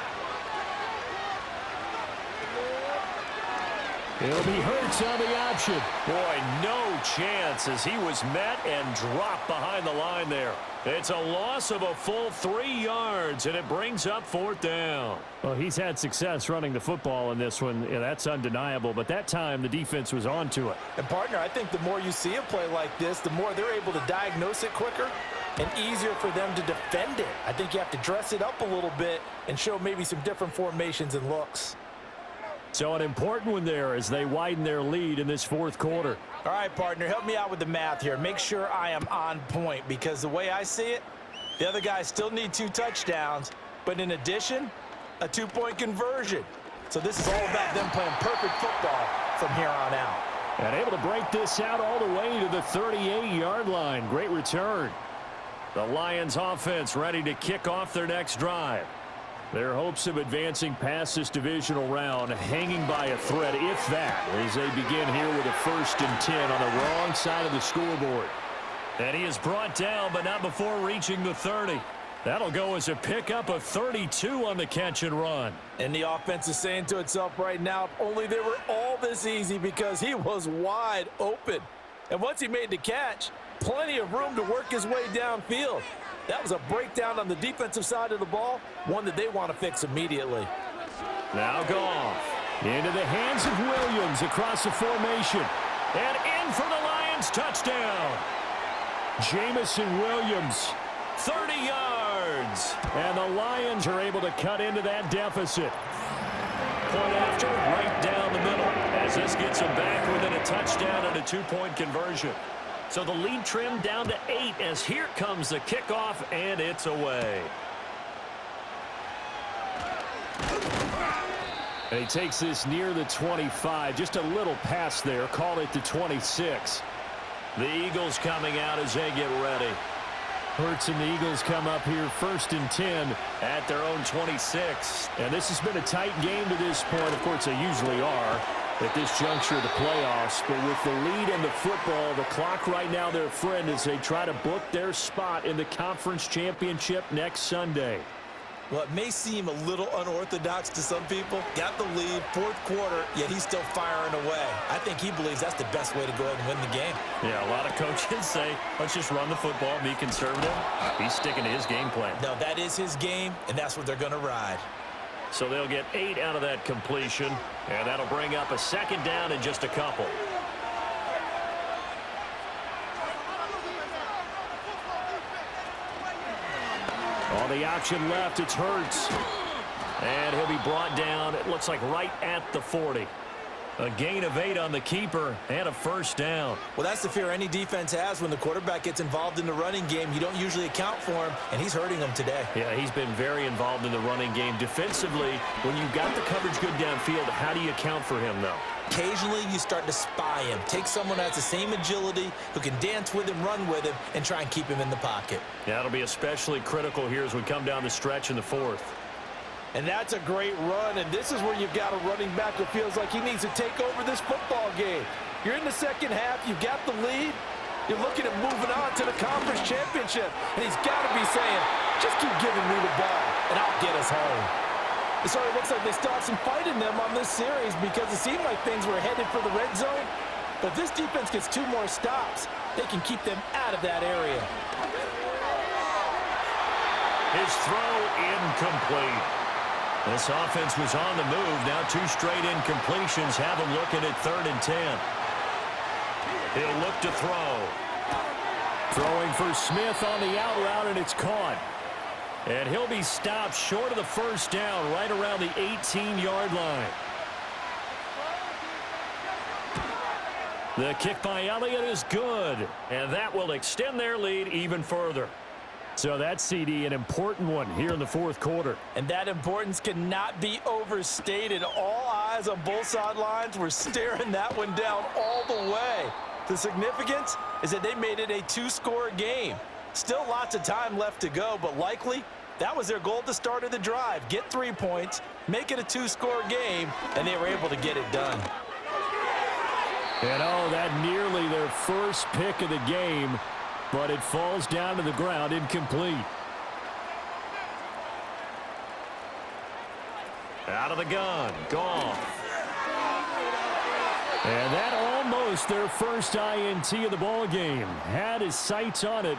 It'll be Hurts on the option. Boy, no chance as he was met and dropped behind the line there. It's a loss of a full 3 yards, and it brings up 4th down. Well, he's had success running the football in this one. Yeah, that's undeniable, but that time the defense was onto it. And, partner, I think the more you see a play like this, the more they're able to diagnose it quicker and easier for them to defend it. I think you have to dress it up a little bit and show maybe some different formations and looks. So an important one there as they widen their lead in this 4th quarter. All right, partner, help me out with the math here. Make sure I am on point because the way I see it, the other guys still need 2 touchdowns, but in addition, a 2-point conversion. So this is all about them playing perfect football from here on out. And able to break this out all the way to the 38-yard line. Great return. The Lions offense ready to kick off their next drive. Their hopes of advancing past this divisional round hanging by a thread, if that, as they begin here with a 1st and 10 on the wrong side of the scoreboard. And he is brought down, but not before reaching the 30. That'll go as a pickup of 32 on the catch and run. And the offense is saying to itself right now, if only they were all this easy because he was wide open. And once he made the catch, plenty of room to work his way downfield. That was a breakdown on the defensive side of the ball, one that they want to fix immediately. Now Goff into the hands of Williams across the formation. And in for the Lions, touchdown. Jamison Williams, 30 yards. And the Lions are able to cut into that deficit. Point after, right down the middle, as this gets them back within a touchdown and a 2-point conversion. So the lead trimmed down to 8 as here comes the kickoff, and it's away. And he takes this near the 25. Just a little pass there. Call it the 26. The Eagles coming out as they get ready. Hurts and the Eagles come up here 1st and 10 at their own 26. And this has been a tight game to this point. Of course, they usually are at this juncture of the playoffs. But with the lead in the football, the clock right now their friend as they try to book their spot in the conference championship next Sunday. Well, it may seem a little unorthodox to some people. Got the lead, fourth quarter, yet he's still firing away. I think he believes that's the best way to go ahead and win the game. Yeah, a lot of coaches say, let's just run the football, be conservative. He's sticking to his game plan. No, that is his game, and that's what they're going to ride. So they'll get 8 out of that completion, and that'll bring up a second down in just a couple. On the option left, it's Hurts. And he'll be brought down, it looks like right at the 40. A gain of 8 on the keeper and a first down. Well, that's the fear any defense has when the quarterback gets involved in the running game. You don't usually account for him, and he's hurting them today. Yeah, he's been very involved in the running game. Defensively, when you've got the coverage good downfield, how do you account for him, though? Occasionally, you start to spy him. Take someone that has the same agility, who can dance with him, run with him, and try and keep him in the pocket. Yeah, that'll be especially critical here as we come down the stretch in the fourth. And that's a great run, and this is where you've got a running back who feels like he needs to take over this football game. You're in the second half, you've got the lead, you're looking at moving on to the conference championship, and he's got to be saying, just keep giving me the ball, and I'll get us home. So it looks like they still have some fight in them on this series because it seemed like things were headed for the red zone, but if this defense gets 2 more stops, they can keep them out of that area. His throw incomplete. This offense was on the move. Now 2 straight incompletions have him looking at 3rd and 10. He'll look to throw. Throwing for Smith on the out route, and it's caught. And he'll be stopped short of the first down right around the 18-yard line. The kick by Elliott is good, and that will extend their lead even further. So that CD, an important one here in the fourth quarter. And that importance cannot be overstated. All eyes on both sidelines were staring that one down all the way. The significance is that they made it a 2-score game. Still lots of time left to go, but likely that was their goal at the start of the drive. Get 3 points, make it a 2-score game, and they were able to get it done. And oh, that nearly their first pick of the game, but it falls down to the ground incomplete. Out of the gun, Goff. And that almost their first INT of the ball game. Had his sights on it,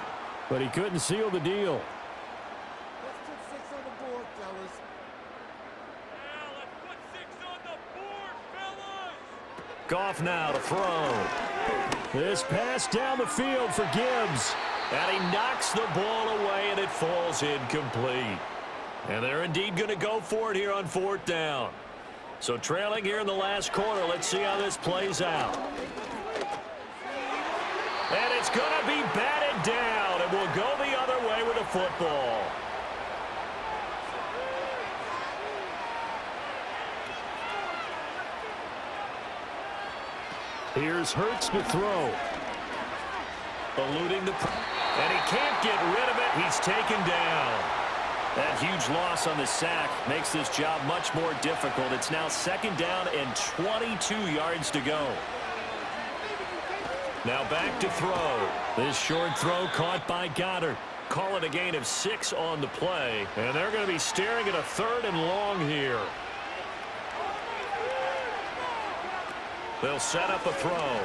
but he couldn't seal the deal. Let's put 6 on the board, fellas. Yeah, let's put 6 on the board, fellas. Goff now to throw. This pass down the field for Gibbs. And he knocks the ball away, and it falls incomplete. And they're indeed going to go for it here on 4th down. So trailing here in the last quarter, let's see how this plays out. And it's going to be batted down, and we'll go the other way with the football. Here's Hurts to throw. Eluding the... And he can't get rid of it. He's taken down. That huge loss on the sack makes this job much more difficult. It's now 2nd down and 22 yards to go. Now back to throw. This short throw caught by Goddard. Call it a gain of 6 on the play. And they're going to be staring at a 3rd and long here. They'll set up a throw.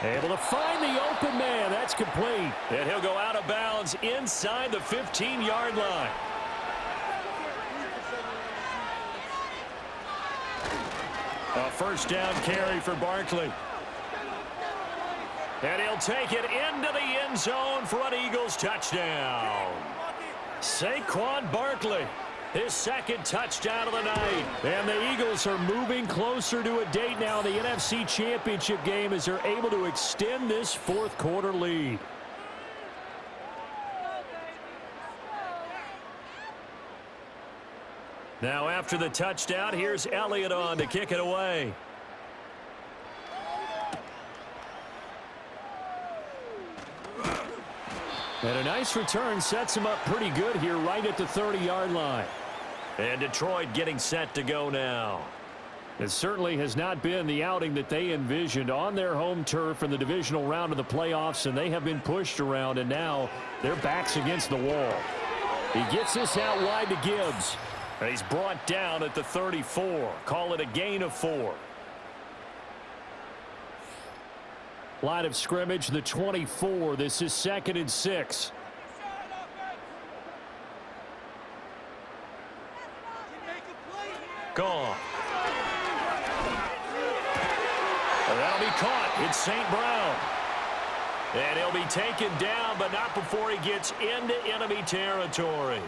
Able to find the open man. That's complete. And he'll go out of bounds inside the 15-yard line. A first down carry for Barkley. And he'll take it into the end zone for an Eagles touchdown. Saquon Barkley, his 2nd touchdown of the night. And the Eagles are moving closer to a date now in the NFC Championship game as they're able to extend this fourth quarter lead. Now after the touchdown, here's Elliott on to kick it away. And a nice return sets him up pretty good here right at the 30-yard line. And Detroit getting set to go now. It certainly has not been the outing that they envisioned on their home turf in the divisional round of the playoffs, and they have been pushed around, and now their backs against the wall. He gets this out wide to Gibbs. And he's brought down at the 34. Call it a gain of 4. Line of scrimmage, the 24. This is 2nd and 6. Gone. And that'll be caught. It's St. Brown. And he'll be taken down, but not before he gets into enemy territory.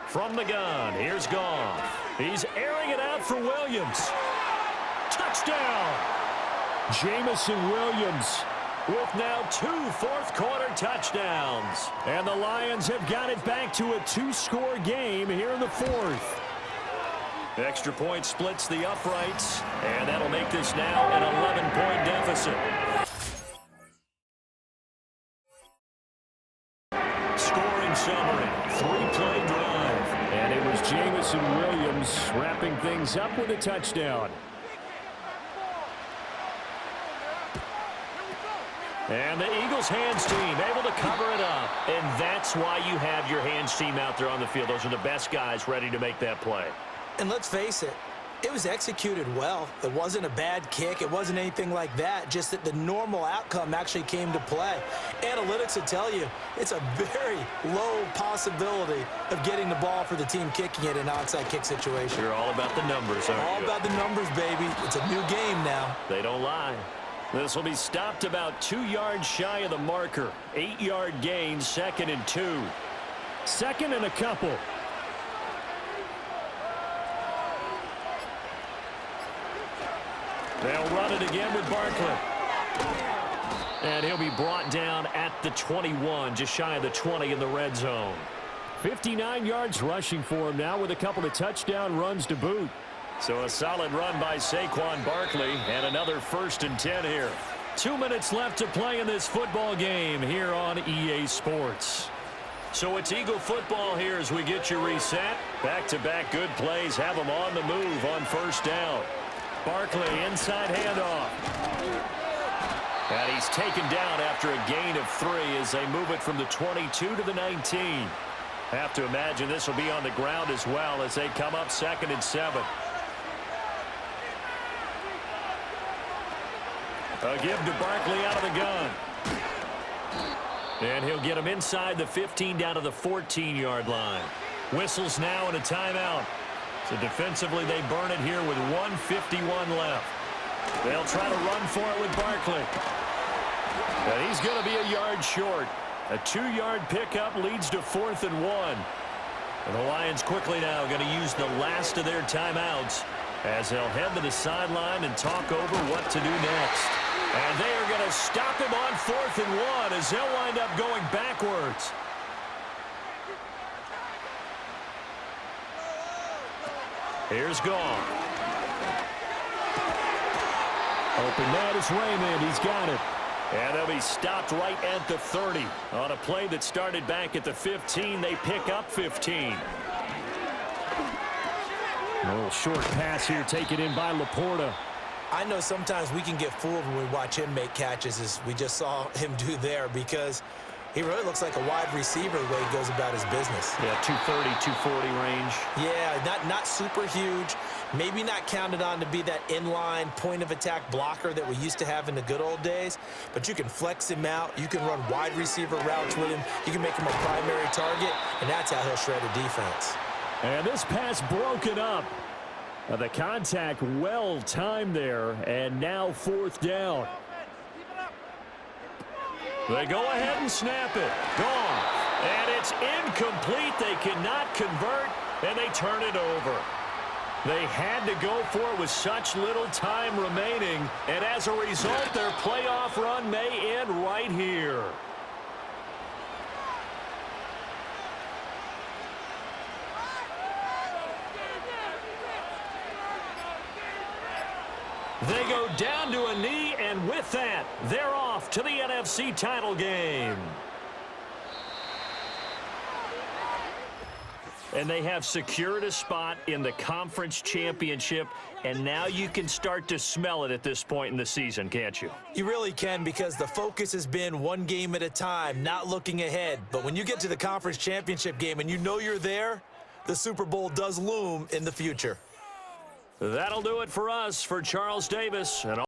From the gun, here's Goff. He's airing it out for Williams. Touchdown! Jamison Williams with now 2 fourth-quarter touchdowns. And the Lions have got it back to a 2-score game here in the 4th. Extra point splits the uprights, and that'll make this now an 11-point deficit. Scoring summary, 3-play drive. And it was Jamison Williams wrapping things up with a touchdown. And the Eagles hands team able to cover it up. And that's why you have your hands team out there on the field. Those are the best guys ready to make that play. And let's face it, it was executed well. It wasn't a bad kick. It wasn't anything like that. Just that the normal outcome actually came to play. Analytics will tell you it's a very low possibility of getting the ball for the team kicking it in an onside kick situation. You're all about the numbers, aren't you? All about the numbers, baby. It's a new game now. They don't lie. This will be stopped about 2 yards shy of the marker. 8-yard gain, 2nd and 2. 2nd and a couple. They'll run it again with Barkley. And he'll be brought down at the 21, just shy of the 20 in the red zone. 59 yards rushing for him now with a couple of touchdown runs to boot. So a solid run by Saquon Barkley and another 1st and 10 here. 2 minutes left to play in this football game here on EA Sports. So it's Eagle football here as we get you reset. Back-to-back good plays have them on the move on 1st down. Barkley inside handoff. And he's taken down after a gain of 3 as they move it from the 22 to the 19. Have to imagine this will be on the ground as well as they come up 2nd and 7. A give to Barkley out of the gun. And he'll get him inside the 15 down to the 14-yard line. Whistles now and a timeout. So defensively, they burn it here with 1:51 left. They'll try to run for it with Barkley. And he's going to be a yard short. A 2-yard pickup leads to 4th and 1. And the Lions quickly now going to use the last of their timeouts as they'll head to the sideline and talk over what to do next. And they are going to stop him on 4th and 1 as they'll wind up going backwards. Here's Goff. Open man is Raymond. He's got it. And they'll be stopped right at the 30. On a play that started back at the 15, they pick up 15. A little short pass here taken in by Laporta. I know sometimes we can get fooled when we watch him make catches, as we just saw him do there, because he really looks like a wide receiver the way he goes about his business. Yeah, 230, 240 range. Yeah, not super huge. Maybe not counted on to be that inline point-of-attack blocker that we used to have in the good old days. But you can flex him out. You can run wide receiver routes with him. You can make him a primary target, and that's how he'll shred a defense. And this pass broken up. The contact well timed there, and now 4th down. They go ahead and snap it. Gone. And it's incomplete. They cannot convert, and they turn it over. They had to go for it with such little time remaining, and as a result, their playoff run may end right here. They go down to a knee, and with that, they're off to the NFC title game. And they have secured a spot in the conference championship, and now you can start to smell it at this point in the season, can't you? You really can, because the focus has been one game at a time, not looking ahead. But when you get to the conference championship game and you know you're there, the Super Bowl does loom in the future. That'll do it for us. For Charles Davis and